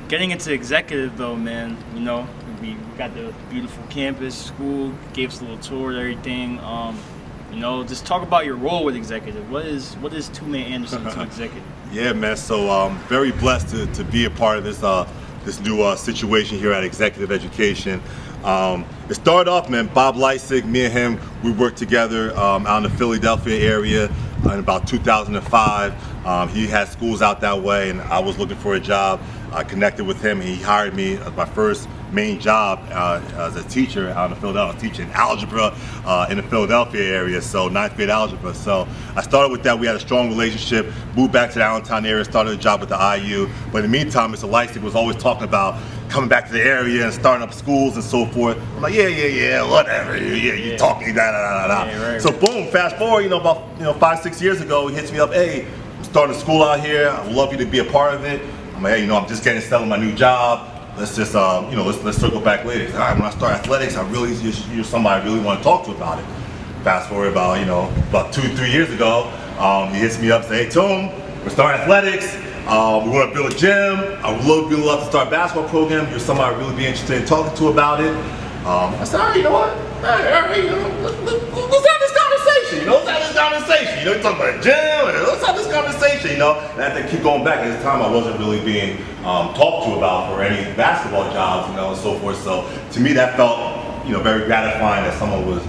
Getting into executive though, man, you know, we got the beautiful campus, school, gave us a little tour and everything. You know, just talk about your role with executive. What is Toomey Anderson to executive? Yeah, man. So very blessed to be a part of this new situation here at Executive Education. It started off, man. Bob Leisig, me and him, we worked together out in the Philadelphia area in about 2005. He had schools out that way, and I was looking for a job. I connected with him, and he hired me as my first main job as a teacher out in Philadelphia, teaching algebra in the Philadelphia area, so 9th grade algebra. So I started with that. We had a strong relationship, moved back to the Allentown area, started a job with the IU. But in the meantime, Mr. Leisig was always talking about coming back to the area and starting up schools and so forth. I'm like, yeah, whatever. Yeah, you talking, da. Right. So boom, fast forward, about 5-6 years ago, he hits me up, hey, I'm starting a school out here. I would love you to be a part of it. I'm like, hey, I'm just getting settled in my new job. Let's just, let's circle back later. All right, when I start athletics, you're somebody I really want to talk to about it. Fast forward about 2-3 years ago, he hits me up, say, hey, Toom, we're starting athletics. We want to build a gym. I would love to start a basketball program. You're somebody I'd really be interested in talking to about it. I said, all right, you know what? All right, let's have this conversation. You talk about a gym. Let's have this conversation. And I had to keep going back. At this time, I wasn't really being talked to about for any basketball jobs, and so forth. So to me, that felt, very gratifying that someone was,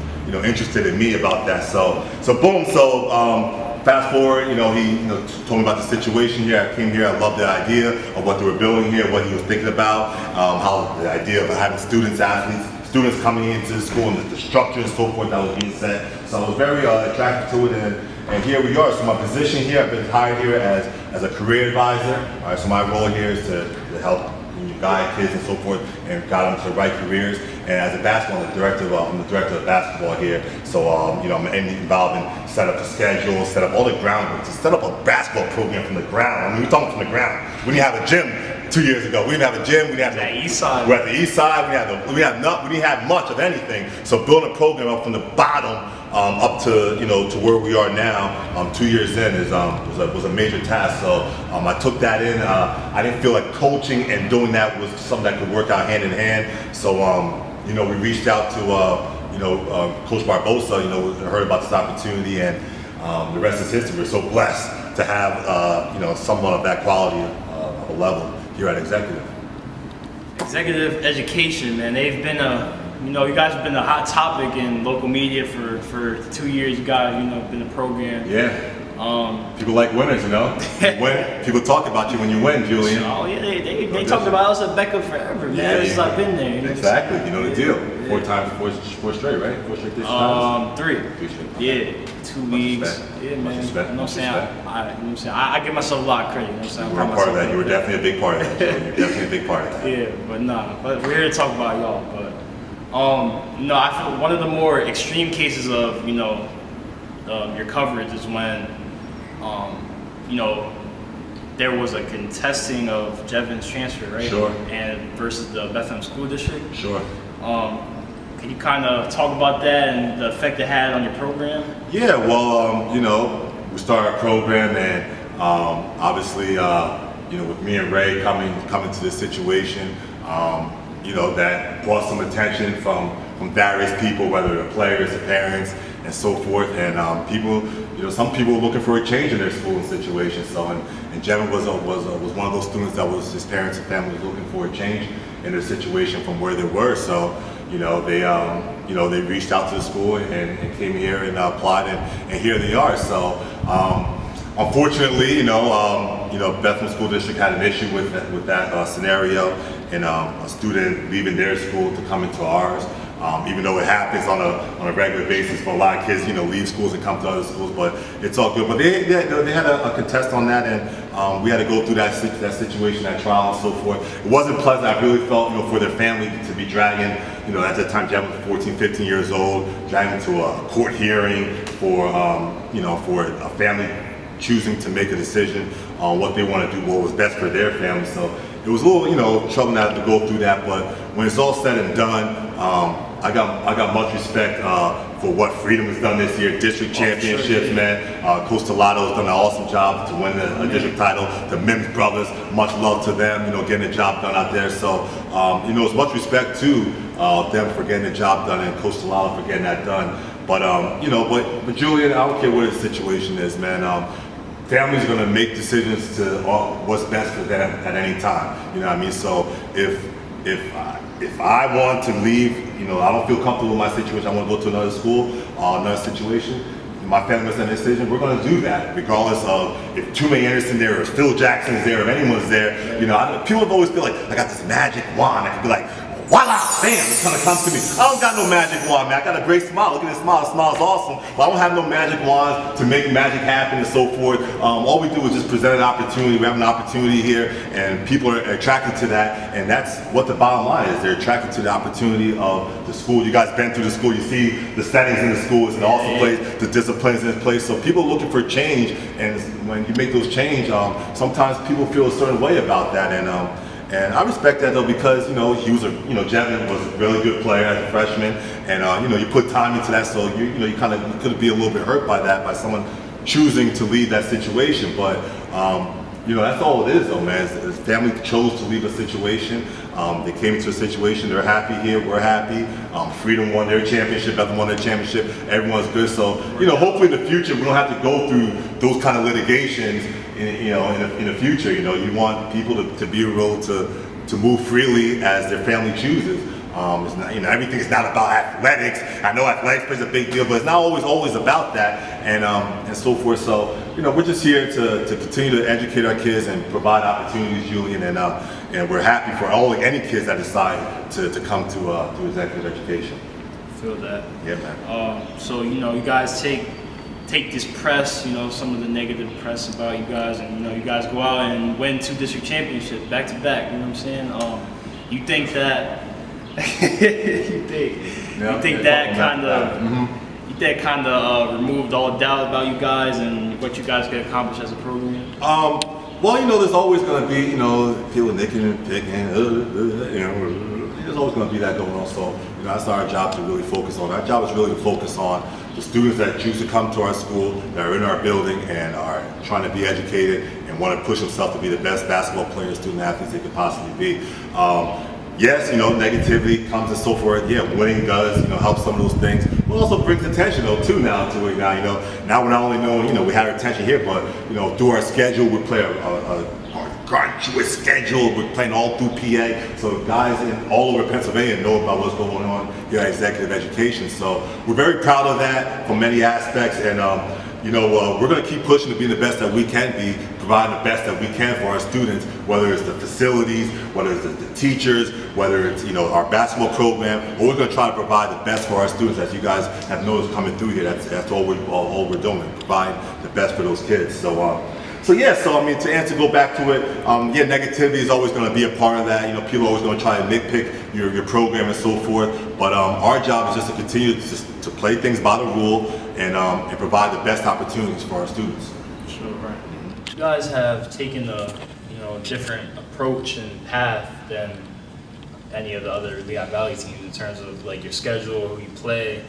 interested in me about that. So boom. Fast forward, he told me about the situation here. I came here, I loved the idea of what they were building here, what he was thinking about, how the idea of having students coming into the school, and the structure and so forth that was being set. So I was very attracted to it, and here we are. So my position here, I've been hired here as a career advisor. All right, so my role here is to help guide kids and so forth and guide them to the right careers. And as a basketball, I'm the director of basketball here. So I'm involved in set up the schedule, set up all the groundwork, to set up a basketball program from the ground. I mean, we're talking from the ground. We didn't have a gym 2 years ago. We didn't have a gym. We didn't have the east side. We're at the east side. We didn't have much of anything. So building a program up from the bottom up to to where we are now, 2 years in, was a major task. So I took that in. I didn't feel like coaching and doing that was something that could work out hand in hand. So we reached out to Coach Barbosa. Heard about this opportunity, and the rest is history. We're so blessed to have someone of that quality of a level here at Executive. Executive education, man. They've been you guys have been a hot topic in local media for 2 years. You guys, been a program. Yeah. People like winners, You win. People talk about you when you win, Julian. Oh yeah, they talked about us at Becca forever, man. Yeah, Since I've been there. Exactly. You know the deal. 4 times, four straight, right? 4 straight this time. 3. 3 straight. Yeah, 2 leagues. Yeah, man. You know what I'm saying? I give myself a lot of credit. You know what I'm saying? You were a part of that. You were definitely a big part of that. You're definitely a big part of that. Yeah, but we're here to talk about y'all. But I feel one of the more extreme cases of your coverage is when there was a contesting of Jevon's transfer, right? Sure. And versus the Bethlehem School District. Sure. Can you kind of talk about that and the effect it had on your program? Yeah, well, we started our program, and obviously, with me and Ray coming to this situation, that brought some attention from various people, whether the players, the parents, and so forth, and people, some people were looking for a change in their school and situation. So, and Jevon was one of those students that was, his parents and family was looking for a change in their situation from where they were. So, they reached out to the school and came here and applied, and here they are. So, unfortunately, Bethlehem School District had an issue with that scenario, and a student leaving their school to come into ours. Even though it happens on a regular basis for a lot of kids, leave schools and come to other schools, but it's all good. But they had a contest on that, and we had to go through that situation, that trial and so forth. It wasn't pleasant. I really felt, for their family to be dragging, at that time, Jevon was 14, 15 years old, dragging to a court hearing for a family choosing to make a decision on what they want to do, what was best for their family. So it was a little, trouble now to go through that. But when it's all said and done, I got much respect for what Freedom has done this year, district championships, man. Coach Tolato's done an awesome job to win a district title. The Mims brothers, much love to them, you know, getting the job done out there. So, you know, it's much respect to them for getting the job done and Coach Tolato for getting that done. But, you know, but Julian, I don't care what his situation is, man. Families are going to make decisions to what's best for them at any time. You know what I mean? So if I want to leave, you know, I don't feel comfortable with my situation, I want to go to another school, another situation, my family makes that decision, we're going to do that, regardless of if Toomey Anderson there, or if Phil Jackson's there, or if anyone's there. You know, people have always feel like I got this magic wand. I can be like, voila, bam, it's gonna come to me. I don't got no magic wand, man. I got a great smile. Look at this smile. The smile's awesome. But I don't have no magic wands to make magic happen and so forth. All we do is just present an opportunity. We have an opportunity here, and people are attracted to that. And that's what the bottom line is. They're attracted to the opportunity of the school. You guys been through the school. You see the settings in the school. It's an awesome place. The disciplines in place. So people are looking for change, and when you make those change, sometimes people feel a certain way about that. And I respect that though, because he was Jetman was a really good player as a freshman, and you put time into that, so you could be a little bit hurt by that, by someone choosing to leave that situation. But that's all it is though, man. His family chose to leave a situation. They came into a situation. They're happy here. We're happy. Freedom won their championship. Nothing won their championship. Everyone's good. So hopefully in the future we don't have to go through those kind of litigations. In the future, you want people to be able to move freely as their family chooses. It's not, everything is not about athletics. I know athletics plays a big deal, but it's not always about that, and so forth. So we're just here to continue to educate our kids and provide opportunities, Julian, and we're happy for any kids that decide to come to executive education. I feel that. Yeah, man. So you guys take this press, some of the negative press about you guys, and you guys go out and win 2 district championships back to back. You know what I'm saying? You think that that kind of removed all doubt about you guys and what you guys can accomplish as a program? Well, there's always going to be people nicking and picking. There's always going to be that going on. So that's our job to really focus on. Our job is really to focus on the students that choose to come to our school, that are in our building and are trying to be educated and want to push themselves to be the best basketball players, student athletes they could possibly be. Yes, negativity comes and so forth. Yeah, winning does, help some of those things. But also brings attention though too now to it. Now we're not only knowing, we have our attention here, but through our schedule, we play a gargantuous schedule. We're playing all through PA, so guys all over Pennsylvania know about what's going on here at Executive Education. So we're very proud of that from many aspects, and we're going to keep pushing to be the best that we can be, providing the best that we can for our students, whether it's the facilities, whether it's the teachers, whether it's our basketball program. But we're going to try to provide the best for our students, as you guys have noticed coming through here. That's all we're doing, provide the best for those kids. So to answer, go back to it, negativity is always going to be a part of that. People are always going to try to nitpick your program and so forth. But our job is just to continue to play things by the rule and provide the best opportunities for our students. Sure, right. You guys have taken a different approach and path than any of the other Lehigh Valley teams in terms of like your schedule, who you play,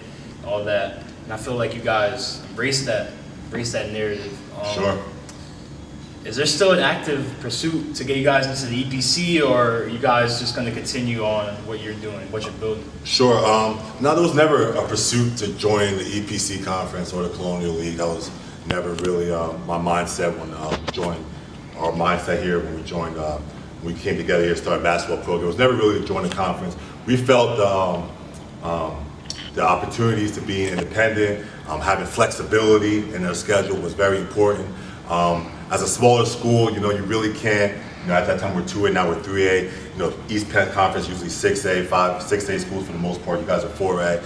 all that. And I feel like you guys embrace that narrative. Sure. Is there still an active pursuit to get you guys into the EPC, or are you guys just going to continue on what you're doing, what you're building? Sure. No, there was never a pursuit to join the EPC conference or the Colonial League. That was never really my mindset when joined, our mindset here when we joined, we came together here to start a basketball program. It was never really to join the conference. We felt the opportunities to be independent, having flexibility in their schedule was very important. As a smaller school, you really can't, at that time we're 2A, now we're 3A. East Penn Conference usually 6A, 6A schools for the most part. You guys are 4A.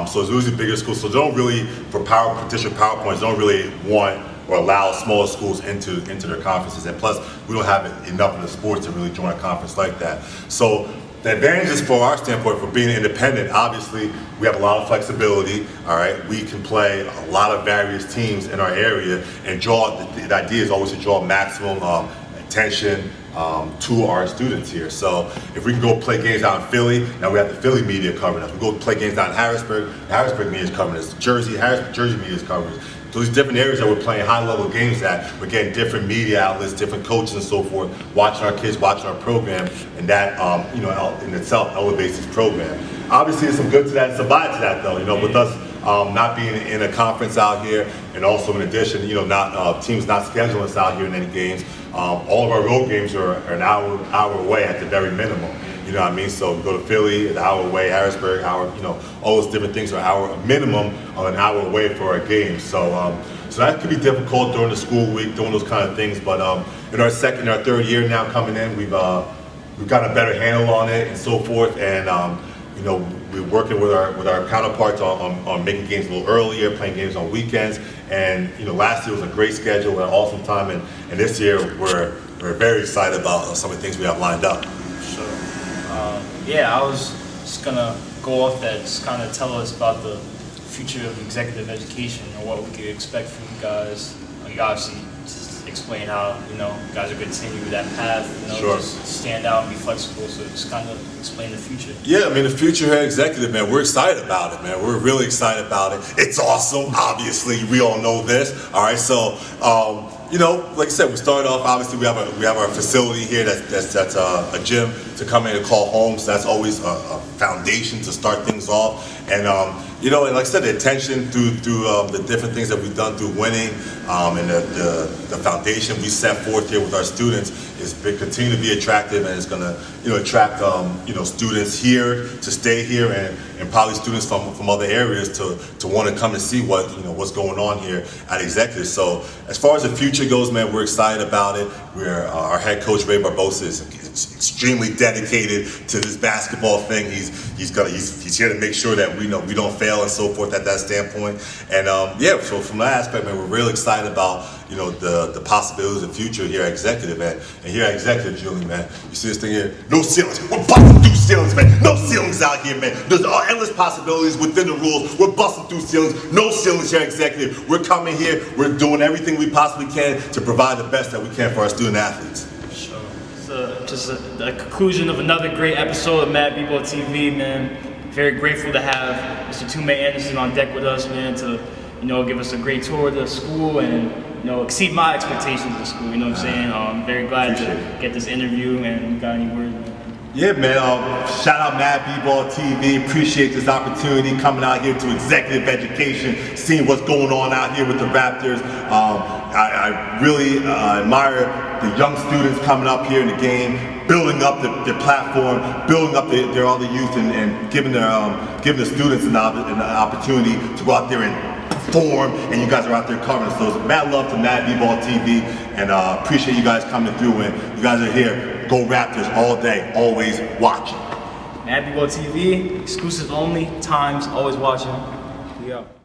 So it's usually bigger schools. So they don't really, for district PowerPoints, don't really want or allow smaller schools into their conferences. And plus, we don't have enough in the sports to really join a conference like that. So the advantages for our standpoint, for being independent, obviously we have a lot of flexibility. All right, we can play a lot of various teams in our area and draw. The idea is always to draw maximum attention to our students here. So if we can go play games out in Philly, now we have the Philly media covering us. We go play games down in Harrisburg, the Harrisburg media is covering us. Jersey media is covering us. So these different areas that we're playing high-level games at, we're getting different media outlets, different coaches and so forth, watching our kids, watching our program, and that in itself elevates this program. Obviously, there's some good to that and some bad to that, though. With us not being in a conference out here, and also in addition, teams not scheduling us out here in any games. All of our road games are an hour away at the very minimum. You know what I mean? So we go to Philly, an hour away, Harrisburg, hour. All those different things are a minimum of an hour away for our games. So that could be difficult during the school week, doing those kind of things. But in our third year now coming in, we've got a better handle on it and so forth. And we're working with our counterparts on making games a little earlier, playing games on weekends. And last year was a great schedule, an awesome time, and this year we're very excited about some of the things we have lined up. Sure. I was just gonna go off that, just kind of tell us about the future of executive education and what we could expect from you guys. You obviously just explain how you guys are going to continue that path. Sure. Just stand out and be flexible. So just kind of explain the future. Yeah, I mean the future here at Executive, man, we're excited about it, man. We're really excited about it. It's awesome. Obviously, we all know this. All right, so like I said, we started off. Obviously, we have our facility here that's a gym to come in and call home. So that's always a foundation to start things off. And and like I said, the attention through the different things that we've done through winning, and the foundation we set forth here with our students is continue to be attractive, and it's going to attract students here to stay here, and probably students from other areas to want to come and see what's going on here at Executive. So as far as the future goes, man, we're excited about it. Our head coach Ray Barbosa is extremely dedicated to this basketball thing. He's here to make sure that we don't fail and so forth at that standpoint. And so from that aspect, man, we're really excited about the possibilities of the future here at Executive, man. And here at Executive, Julian, man, you see this thing here? No ceilings. We're busting through ceilings, man. No ceilings out here, man. There's endless possibilities within the rules. We're busting through ceilings. No ceilings here at Executive. We're coming here. We're doing everything we possibly can to provide the best that we can for our student athletes. Sure. So just the conclusion of another great episode of MadBBall TV, man. Very grateful to have Mr. Toomey Anderson on deck with us, man, to give us a great tour of the school and exceed my expectations of the school. You know what I'm saying? I'm very glad to get this interview. And you got any words? Yeah, man. Shout out MadBBall TV. Appreciate this opportunity coming out here to executive education, seeing what's going on out here with the Raptors. I really admire the young students coming up here in the game, building up the platform, building up all the youth, and giving the students an opportunity to go out there and perform. And you guys are out there covering. So mad love to MadBBall TV, and appreciate you guys coming through. And you guys are here. Go Raptors all day, always watching. MadBBall TV, exclusive only, times, always watching. We out.